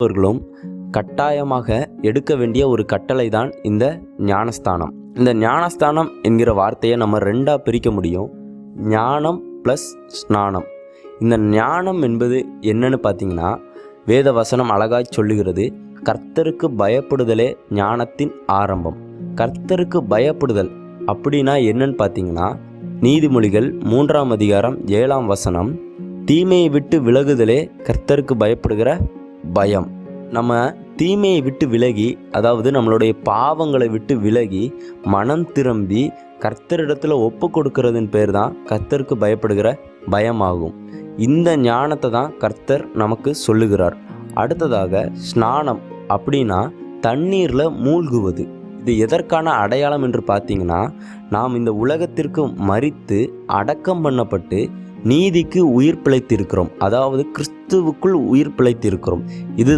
அவர்களும் கட்டாயமாக எடுக்க வேண்டிய ஒரு கட்டளை தான் இந்த ஞானஸ்தானம். இந்த ஞானஸ்தானம் என்கிற வார்த்தையை நம்ம ரெண்டாக பிரிக்க முடியும். ஞானம் ப்ளஸ் ஸ்நானம். இந்த ஞானம் என்பது என்னன்னு பார்த்தீங்கன்னா, வேத வசனம் அழகாய் சொல்லுகிறது, கர்த்தருக்கு பயப்படுதலே ஞானத்தின் ஆரம்பம். கர்த்தருக்கு பயப்படுதல் அப்படின்னா என்னன்னு பார்த்தீங்கன்னா, நீதிமொழிகள் 3ஆம் அதிகாரம் 7ஆம் வசனம், தீமையை விட்டு விலகுதலே கர்த்தருக்கு பயப்படுகிற பயம். நம்ம தீமையை விட்டு விலகி, அதாவது நம்மளுடைய பாவங்களை விட்டு விலகி மனம் திரும்பி கர்த்தரிடத்தில் ஒப்பு கொடுக்கறதின் பேர் தான் கர்த்தருக்கு பயப்படுகிற பயமாகும். இந்த ஞானத்தை தான் கர்த்தர் நமக்கு சொல்லுகிறார். அடுத்ததாக ஸ்நானம் அப்படின்னா தண்ணீரில் மூழ்குவது. இது எதற்கான அடையாளம் என்று பார்த்தீங்கன்னா, நாம் இந்த உலகத்திற்கு மரித்து அடக்கம் பண்ணப்பட்டு நீதிக்கு உயிர் பிழைத்திருக்கிறோம். அதாவது கிறிஸ்துவுக்குள் உயிர் பிழைத்திருக்கிறோம். இது